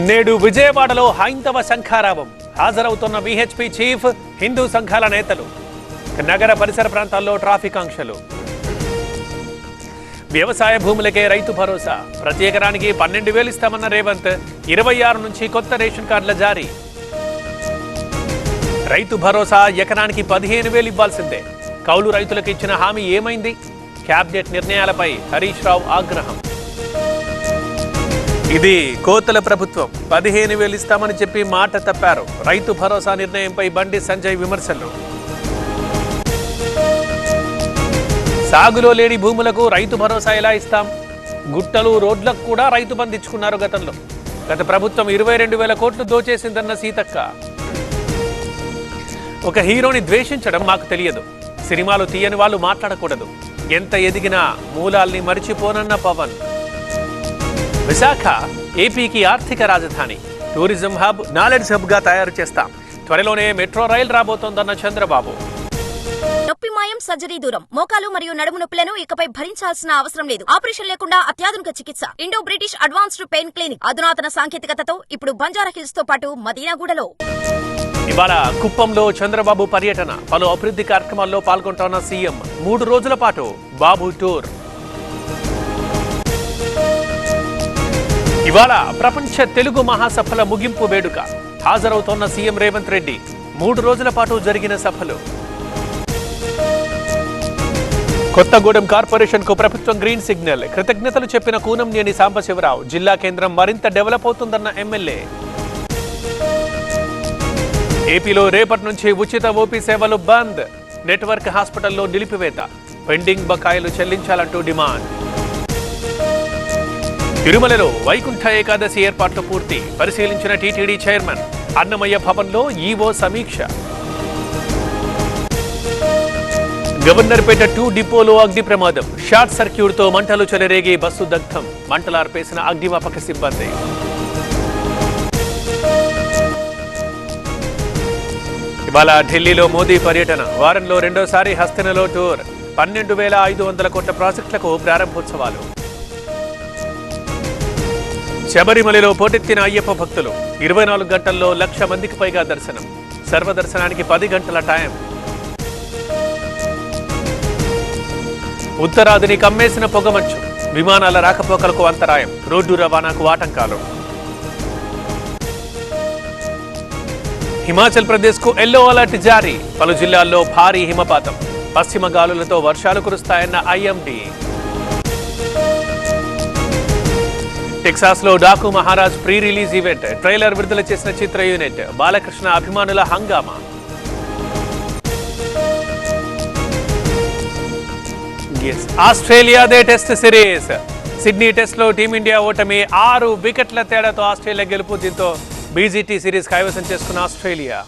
నేడు విజయవాడలో హైందవ శంఖారావం హాజరవుతున్న విహెచ్పి చీఫ్, హిందూ సంఘాల నేతలు. నగర పరిసర ప్రాంతాల్లో ట్రాఫిక్ ఆంక్షలు. వ్యవసాయ భూములకే రైతు భరోసా. ప్రతి ఎకరానికి 12,000 ఇస్తామన్న రేవంత్. 26 నుంచి కొత్త రేషన్ కార్డుల జారీ. రైతు భరోసా ఎకరానికి 15,000 ఇవ్వాల్సిందే. కౌలు రైతులకు ఇచ్చిన హామీ ఏమైంది? క్యాబినెట్ నిర్ణయాలపై హరీష్ రావు ఆగ్రహం. ఇది కోతల ప్రభుత్వం. 15,000 ఇస్తామని చెప్పి మాట తప్పారు. రైతు భరోసా నిర్ణయంపై బండి సంజయ్ విమర్శలు. సాగులో లేని భూములకు రైతు భరోసా ఎలా ఇస్తాం? గుట్టలు, రోడ్లకు కూడా రైతు బంధు ఇచ్చుకున్నారు గతంలో. గత ప్రభుత్వం 22,000 కోట్లు దోచేసిందన్న సీతక్క. ఒక హీరోని ద్వేషించడం మాకు తెలియదు. సినిమాలు తీయని వాళ్ళు మాట్లాడకూడదు. ఎంత ఎదిగినా మూలాల్ని మరిచిపోనన్న పవన్. విశాఖ ఏపీకి ఆర్థిక రాజధాని, టూరిజం హబ్, నాలెడ్జ్ హబ్గా తయారు చేస్తాం. త్వరలోనే మెట్రో రైలు రాబోతోందన్న చంద్రబాబు. నొప్పి మాయం, సర్జరీ దూరం. మోకాలు మరియు నడుము నొప్పులను ఇకపై భరించాల్సిన అవసరం లేదు. ఆపరేషన్ లేకుండా అత్యాధునిక చికిత్స. Indo British advanced pain clinic. అధునాతన సాంకేతికతతో ఇప్పుడు బంజారా హిల్స్ తో పాటు మదీనాగూడలో. ఇవాళ కుప్పంలో చంద్రబాబు పర్యటన. పలు అభివృద్ధి కార్యక్రమాల్లో పాల్గొంటున్న సీఎం. 3 రోజుల పాటు బాబు టూర్. ఇవాళ ప్రపంచ తెలుగు మహాసభల ముగింపు వేడుక. హాజరవుతోన్న సీఎం రేవంత్ రెడ్డి. 3 రోజుల పాటు జరిగిన సభలు. కొత్తగూడెం కార్పొరేషన్ కు ప్రభుత్వం గ్రీన్ సిగ్నల్. కృతజ్ఞతలు చెప్పిన కూనంనేని సాంబశివరావు. జిల్లా కేంద్రం మరింత డెవలప్ అవుతుందన్న ఎమ్మెల్యే. ఏపీలో రేపటి నుంచి ఉచిత ఓపీ సేవలు బంద్. నెట్వర్క్ హాస్పిటల్లో నిలిపివేత. పెండింగ్ బకాయిలు చెల్లించాలంటూ డిమాండ్. తిరుమలలో వైకుంఠ ఏకాదశి ఏర్పాట్లు పూర్తి. పరిశీలించిన టీటీడీ చైర్మన్. అన్నమయ్య భవన్లో ఈవో సమీక్ష. గవర్నర్పేట 2 డిపోలో అగ్ని ప్రమాదం. షార్ట్ సర్క్యూట్తో మంటలు చెలరేగి బస్సు దగ్ధం. మంటలార్పేసిన అగ్నిమాపక సిబ్బంది. ఇవాళ ఢిల్లీలో మోదీ పర్యటన. వారంలో రెండోసారి హస్తినలో టూర్. 12,500 కోట్ల ప్రాజెక్టులకు ప్రారంభోత్సవాలు. శబరిమలలో పోటెత్తిన అయ్యప్ప భక్తులు. 24 గంటల్లో 1,00,000 మందికి పైగా దర్శనం. సర్వదర్శనానికి 10 గంటల టైం. ఉత్తరాదిని కమ్మేసిన పొగమంచు. విమానాల రాకపోకలకు అంతరాయం. రోడ్డు రవాణాకు ఆటంకాలు. హిమాచల్ ప్రదేశ్ కు ఎల్లో అలర్ట్ జారీ. పలు జిల్లాల్లో భారీ హిమపాతం. పశ్చిమ గాలులతో వర్షాలు కురుస్తాయన్న ఐఎండీ. టెక్సాస్ లో Daaku Maharaj pre release event. Trailer విడుదల చేసిన చిత్ర యూనిట్. బాలకృష్ణ అభిమానుల హంగామా. ఆస్ట్రేలియాదే టెస్ట్ సిరీస్. సిడ్నీ టెస్ట్ లో టీమిండియా ఓటమి. 6 వికెట్ల తేడాతో ఆస్ట్రేలియా గెలుపు. దీంతో బీజీటీ సిరీస్ కైవసం చేసుకున్న ఆస్ట్రేలియా.